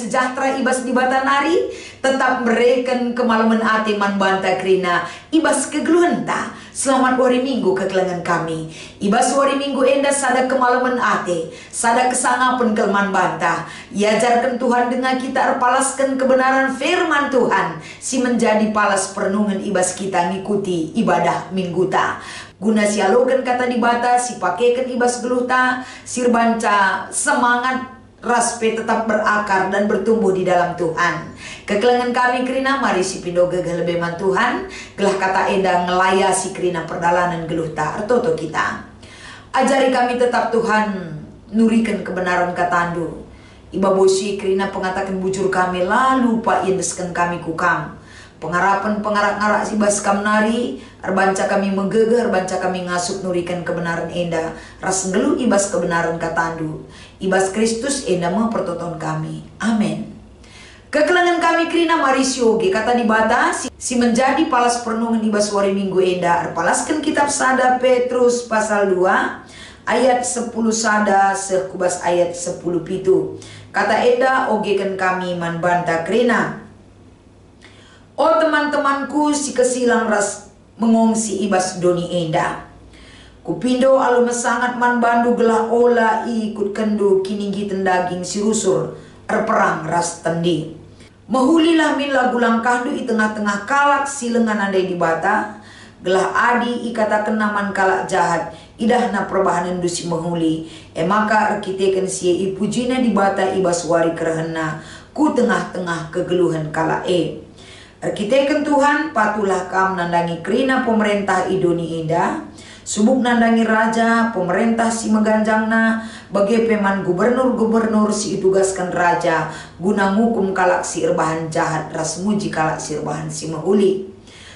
sejahtera ibas di batanari, tetap mereken kemalaman ate man banta krina ibas kegeluhenta. Selamat hari Minggu kekelangan kami. Ibas hari Minggu enda sada kemalaman ate, sada kesangapan kelman banta. Iajarkan Tuhan dengan kita erpalaskan kebenaran firman Tuhan, si menjadi palas perenungan ibas kita ngikuti ibadah minggu ta. Guna sialogan kata di bata, si pakaikan ibas geluhta, sirbanca semangat raspe tetap berakar dan bertumbuh di dalam Tuhan. Kekelangan kami krina mari si pindo gegah lebeman Tuhan, gelah kata enda ngelaya si krina perdalanan geluhta artoto kita. Ajari kami tetap Tuhan nurikan kebenaran katandu. Iba bosi krina pengatakan bujur kami lalu pak yendeskan kami kukam. Pengharapan pengarak-ngarak si baskam nari, erbanca kami menggegah, erbanca kami ngasuk nurikan kebenaran enda, ras ngelu ibas kebenaran katandu, ibas Kristus enda mempertonton kami. Amin. Kekelangan kami krina marisioge kata di bata, si menjadi palas perenungan ibas wari minggu enda, erpalaskan kitab sada Petrus pasal 2 ayat 10 sada sekubas ayat 10 pitu. Kata enda ogekan kami man banta krina. Oh teman-temanku si kesilang ras mengongsi ibas doni enda. Kupindo alu mesangat man bandu gelah ola ikut kendu kininggi tendaging si rusur erperang ras tendi. Mehulilah min lagu langkahdu i tengah-tengah kalak si lengan andai di bata. Gelah adi ikata kenaman kalak jahat idahna perbahanan dusi menghuli. Maka arkiteken si ipujina di bata ibas wari kerahena ku tengah-tengah kegeluhan kalak Arkiteken Tuhan patulah kam nandangi krina pemerintah idoni enda, subuk nandangi raja pemerintah si meganjangna, bagi peman gubernur-gubernur si itugaskan raja guna ngukum kalak si irbahan jahat ras muji kalak si irbahan si mahuli.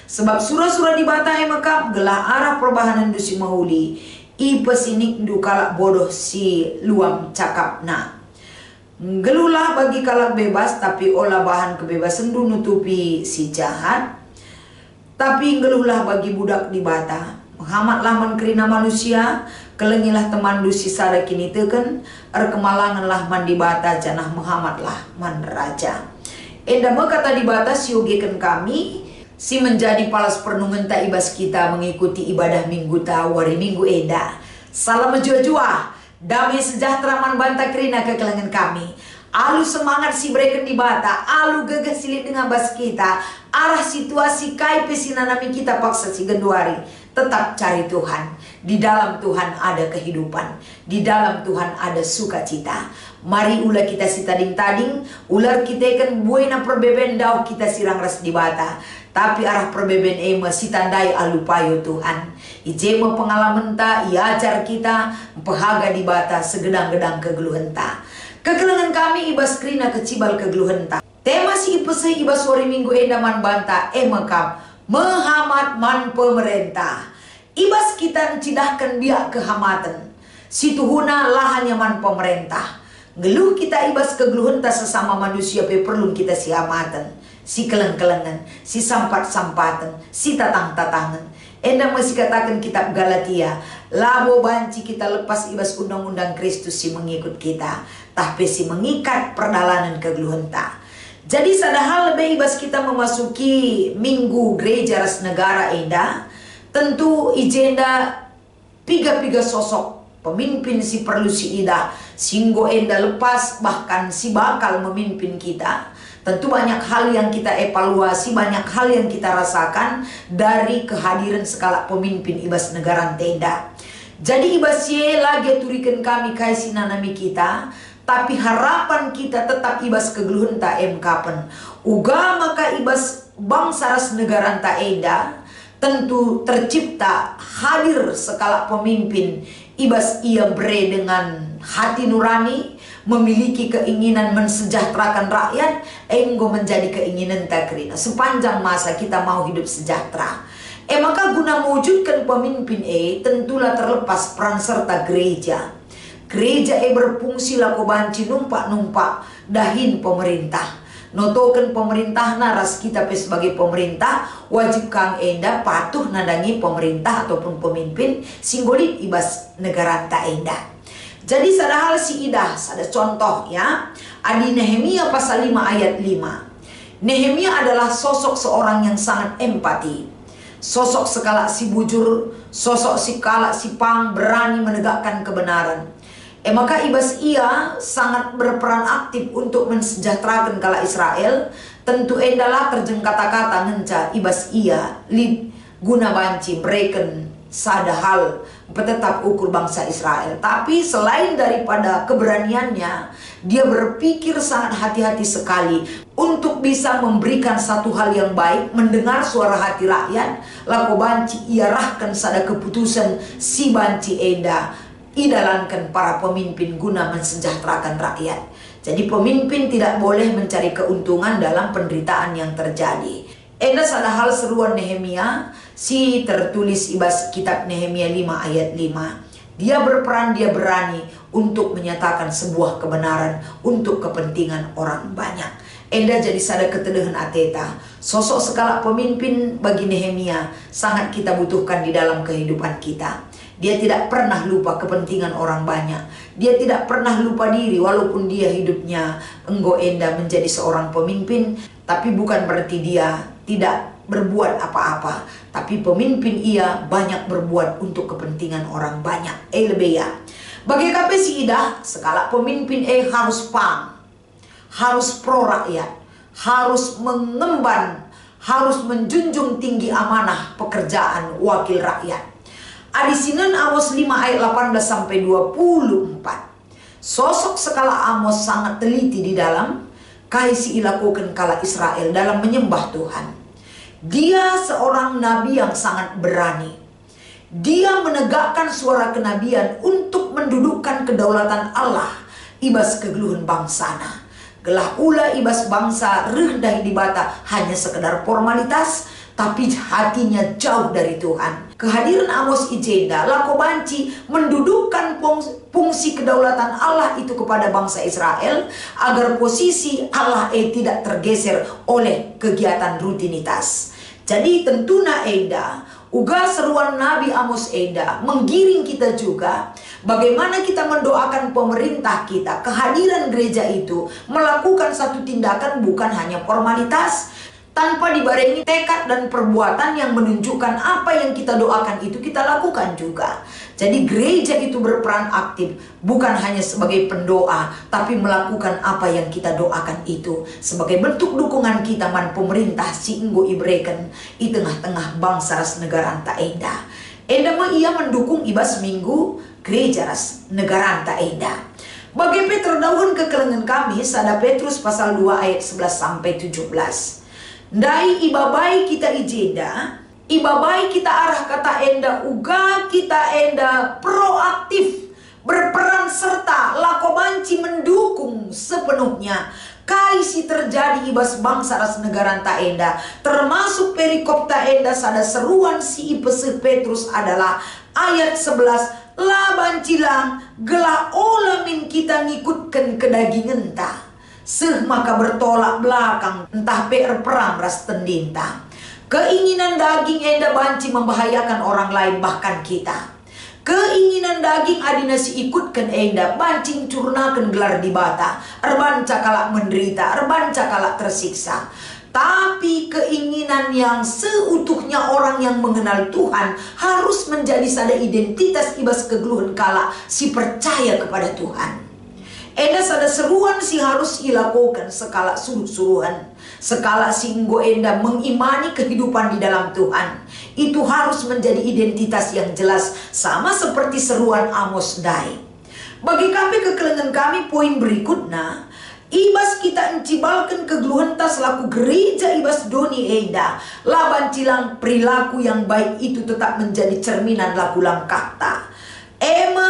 Sebab surah-surah di bata emakap gelah arah perbahanan du si mahuli, i pesinik du kalak bodoh si luam cakapna. Gelulah bagi kalak bebas, tapi olah bahan kebebasan du nutupi si jahat. Tapi gelulah bagi budak di bata, menghamatlah man kerina manusia, kelengilah teman du si sada kini teken, kemalanganlah man di bata janah menghamatlah man raja. Enda kata di bata siogekan kami, si menjadi palas perenungan ta ibas kita mengikuti ibadah minggu ta wari minggu enda. Salam jua-jua. Damai sejahtera man banta krina kekelangan kami. Alu semangat si breken di bata, alu gagah silit dengan bas kita. Arah situasi kai pesinanami kita paksa si genduari. Tetap cari Tuhan. Di dalam Tuhan ada kehidupan. Di dalam Tuhan ada sukacita. Mari ulah kita si tading-tading, ular kita kan buena perbeben dau kita sirang ras di bata. Tapi arah perbeben si tandai alupayo Tuhan. Ijema pengalaman ta, iajar kita, pehaga di bata segedang-gedang kegeluhan ta. Kegelangan kami ibas krina kecibal kegeluhan ta. Tema si ipese ibas wari minggu enda man banta emekam, menghamat man pemerintah. Ibas kita cidahkan biak kehamatan. Situhuna lahannya man pemerintah. Ngeluh kita ibas kegeluhan ta sesama manusia pe perlu kita siamatan. Si keleng-kelengan, si sampat-sampatan, si tatang-tatangan. Enda masih katakan kitab Galatia, labo banci kita lepas ibas undang-undang Kristus si mengikut kita, tapi si mengikat perdalanan kegeluhan ta. Jadi sadahal lebih ibas kita memasuki minggu gereja ras negara enda, tentu ijenda piga-piga sosok pemimpin si perlu si ida, singgo enda lepas bahkan si bakal memimpin kita. Tentu banyak hal yang kita evaluasi, banyak hal yang kita rasakan dari kehadiran skala pemimpin ibas negara tenda. Jadi ibas ye lagi turikan kami kai sinanami kita, tapi harapan kita tetap ibas kegeluhan ta kapan. Uga maka ibas bangsa ras negara ta enda, tentu tercipta hadir skala pemimpin ibas ia bre dengan hati nurani, memiliki keinginan mensejahterakan rakyat, enggo menjadi keinginan takrina. Sepanjang masa kita mau hidup sejahtera. Maka guna mewujudkan pemimpin tentulah terlepas peran serta gereja. Gereja berfungsi laku banci numpak-numpak dahin pemerintah. Notokan pemerintah naras kita sebagai pemerintah wajib kang enda patuh nadangi pemerintah ataupun pemimpin singgolit ibas negara ta enda. Jadi sada hal si idah, sada contoh ya. Adi Nehemia pasal 5 ayat 5. Nehemia adalah sosok seorang yang sangat empati. Sosok sekala si bujur, sosok si kala si pang berani menegakkan kebenaran. Maka ibas ia sangat berperan aktif untuk mensejahterakan kala Israel. Tentu endalah terjeng kata-kata ngenca ibas ia lid guna banci mereken sada hal tetap ukur bangsa Israel. Tapi selain daripada keberaniannya, dia berpikir sangat hati-hati sekali untuk bisa memberikan satu hal yang baik, mendengar suara hati rakyat. Laku banci iarahkan sada keputusan si banci enda idalankan para pemimpin guna mensejahterakan rakyat. Jadi pemimpin tidak boleh mencari keuntungan dalam penderitaan yang terjadi. Enda sada hal seruan Nehemia si tertulis ibas kitab Nehemia 5 ayat 5. Dia berperan, dia berani untuk menyatakan sebuah kebenaran untuk kepentingan orang banyak. Enda jadi sada ketedehan ateta. Sosok sekala pemimpin bagi Nehemia sangat kita butuhkan di dalam kehidupan kita. Dia tidak pernah lupa kepentingan orang banyak. Dia tidak pernah lupa diri walaupun dia hidupnya enggo enda menjadi seorang pemimpin. Tapi bukan berarti dia tidak berbuat apa-apa. Tapi pemimpin ia banyak berbuat untuk kepentingan orang banyak. Lebih ya. Bagi KPC idah, sekala pemimpin harus pang. Harus pro rakyat. Harus mengemban. Harus menjunjung tinggi amanah pekerjaan wakil rakyat. Adisinan Amos 5 ayat 18 sampai 24. Sosok sekala Amos sangat teliti di dalam kaisi ilakukan kala Israel dalam menyembah Tuhan. Dia seorang nabi yang sangat berani. Dia menegakkan suara kenabian untuk mendudukkan kedaulatan Allah ibas kegeluhan bangsana. Gelah ula ibas bangsa rendah di bata hanya sekedar formalitas, tapi hatinya jauh dari Tuhan. Kehadiran Amos Ijenda lako banci mendudukkan fungsi kedaulatan Allah itu kepada bangsa Israel, agar posisi Allah tidak tergeser oleh kegiatan rutinitas. Jadi tentuna enda uga seruan Nabi Amos enda menggiring kita juga bagaimana kita mendoakan pemerintah kita. Kehadiran gereja itu melakukan satu tindakan bukan hanya formalitas, tanpa dibarengi tekad dan perbuatan yang menunjukkan apa yang kita doakan itu kita lakukan juga. Jadi gereja itu berperan aktif, bukan hanya sebagai pendoa, tapi melakukan apa yang kita doakan itu sebagai bentuk dukungan kita man pemerintah si enggo ibreken di tengah-tengah bangsa ras negara anta enda. Enda mah ia mendukung ibas minggu gereja ras negara anta enda. Bagi terdahun kekelengan kami sada Petrus pasal 2 ayat 11 sampai 17. Dai ibabai kita ijeda, ibabai kita arah kata enda uga kita enda proaktif berperan serta lako banci mendukung sepenuhnya kaisi terjadi ibas bangsa ras negara ta enda, termasuk perikop ta enda sada seruan si ipesih Petrus adalah ayat 11 la bancilang gelah olamin kita ngikutkan kedagingan ta. Maka bertolak belakang entah PR perang ras tendinta. Keinginan daging enda banci membahayakan orang lain bahkan kita. Keinginan daging adina si ikutkan enda bancing curnakan gelar di bata, erbanca kalak menderita, erbanca kalak tersiksa. Tapi keinginan yang seutuhnya orang yang mengenal Tuhan harus menjadi sada identitas ibas kegeluhan kala si percaya kepada Tuhan. Enda sada seruan si harus dilakukan sekala suruh-suruhan. Sekala si enggo enda mengimani kehidupan di dalam Tuhan. Itu harus menjadi identitas yang jelas. Sama seperti seruan Amos Dai. Bagi kami kekelengan kami poin berikutnya. Ibas kita encibalkan kegeluhan tas laku gereja ibas doni enda. Laban cilang perilaku yang baik itu tetap menjadi cerminan laku langkah ta.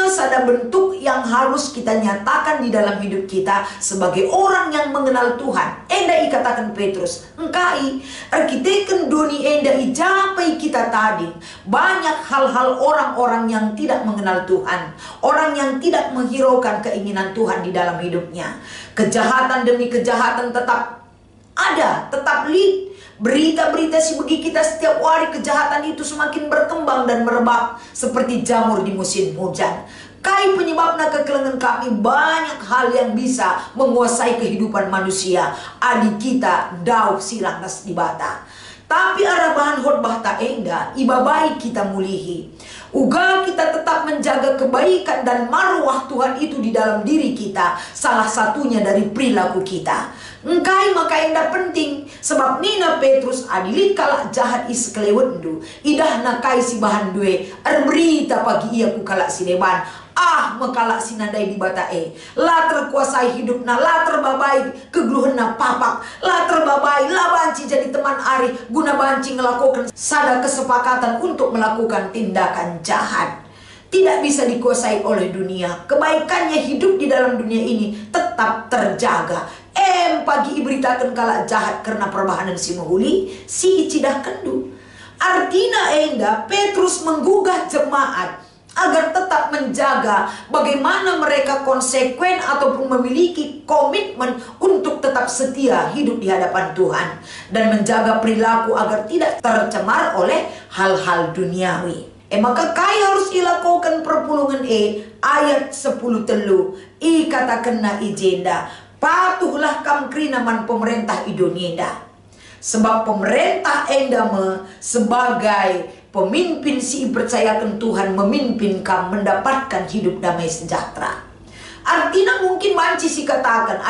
Sada bentuk yang harus kita nyatakan di dalam hidup kita sebagai orang yang mengenal Tuhan. Enda ikatakan Petrus, engkai arkiteken doni enda ijapai kita tadi. Banyak hal-hal orang-orang yang tidak mengenal Tuhan, orang yang tidak menghiraukan keinginan Tuhan di dalam hidupnya. Kejahatan demi kejahatan tetap ada, tetap lead. Berita-berita si bagi kita setiap hari, kejahatan itu semakin berkembang dan merebak seperti jamur di musim hujan. Kai penyebabna kekelengan kami banyak hal yang bisa menguasai kehidupan manusia. Adik kita dauk silangas di bata. Tapi arah bahan hot bahta enda iba baik kita mulihi. Uga kita tetap menjaga kebaikan dan marwah Tuhan itu di dalam diri kita. Salah satunya dari perilaku kita. Engkai maka enda penting. Sebab Nina Petrus adilit kalak jahat is kelewendu. Idah nakai si bahan due. Berita pagi ia ku kalak si deban. Mekalak sinandai di batae. La terkuasai hidupna, la terbabai kegluhenna papak, la terbabai, la banci jadi teman ari guna banci melakukan sada kesepakatan untuk melakukan tindakan jahat. Tidak bisa dikuasai oleh dunia. Kebaikannya hidup di dalam dunia ini tetap terjaga. Pagi iberitakan kalak jahat karena perbahanan si mahuli, si icidah kendu. Artinya enda Petrus menggugah jemaat agar tetap menjaga bagaimana mereka konsekuen ataupun memiliki komitmen untuk tetap setia hidup di hadapan Tuhan dan menjaga perilaku agar tidak tercemar oleh hal-hal duniawi. Maka kai harus dilakukan perpulungan ayat 10 telu katakan na ijenda patuhlah kam krinaman pemerintah Indonesia. Sebab pemerintah endame sebagai pemimpin si percayakan Tuhan memimpin kamu mendapatkan hidup damai sejahtera. Artinya mungkin banci si katakan,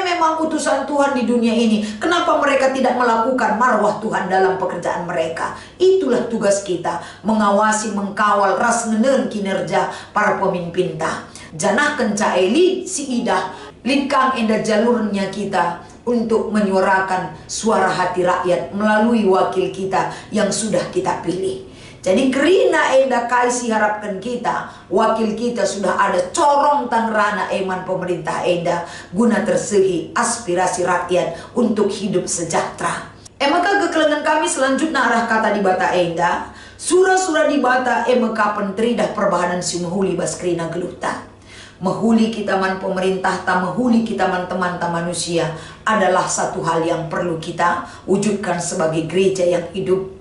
memang utusan Tuhan di dunia ini. Kenapa mereka tidak melakukan marwah Tuhan dalam pekerjaan mereka? Itulah tugas kita, mengawasi, mengkawal ras nenen kinerja para pemimpin ta. Janah kencaeli si idah, linkang enda jalurnya kita untuk menyuarakan suara hati rakyat melalui wakil kita yang sudah kita pilih. Jadi kerina enda kaisi harapkan kita, wakil kita sudah ada corong tangrana eman pemerintah enda guna tersegi aspirasi rakyat untuk hidup sejahtera. Maka kekelengan kami selanjutnya arah kata di bata enda, surah-surah di bata maka penteridah perbahanan si mahuli baskrina geluta. Mahuli kita man pemerintah ta, mahuli kita man teman ta manusia adalah satu hal yang perlu kita wujudkan sebagai gereja yang hidup.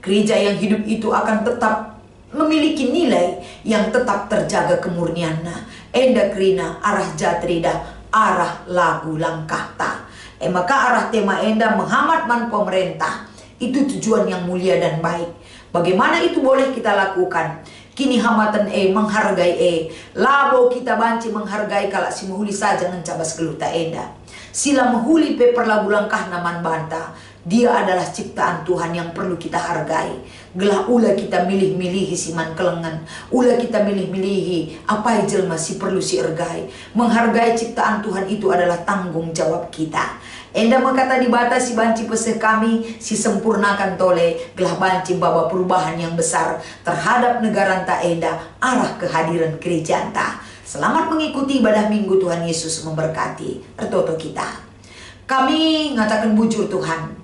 Gereja yang hidup itu akan tetap memiliki nilai yang tetap terjaga kemurniannya. Enda krina arah jatrida arah lagu langkah ta. Maka arah tema enda menghamat man pemerintah itu tujuan yang mulia dan baik. Bagaimana itu boleh kita lakukan? Kini hamatan menghargai labo kita banci menghargai kalau si mahuli saja mencabas geluta enda. Sila mahuli pe perlagu langkah naman banta. Dia adalah ciptaan Tuhan yang perlu kita hargai. Gelah ula kita milih-milihi si man kelengan. Ula kita milih-milihi apa jelma si perlu si ergai. Menghargai ciptaan Tuhan itu adalah tanggung jawab kita. Enda mengkata di bata si banci peseh kami si sempurnakan tole gelah banci bawa perubahan yang besar terhadap negara anta enda arah kehadiran gereja anta. Selamat mengikuti ibadah minggu. Tuhan Yesus memberkati ertoto kita. Kami ngatakan bujur Tuhan.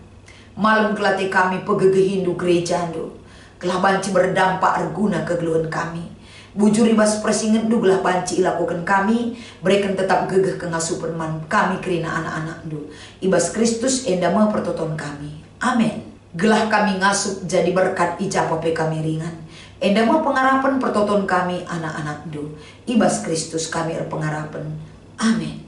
Malam kelati kami pegege hindu gereja ando. Gelah banci berdampak erguna kegeluhan kami. Bujur ibas persinget du gelah banci ilakukan kami. Berikan tetap gegeh kengasupan man kami kerina anak-anak du. Ibas Kristus endama pertoton kami. Amin. Gelah kami ngasup jadi berkat ijapa pe kami ringan. Endama pengarapan pertoton kami anak-anak du. Ibas Kristus kami pengharapan. Amin.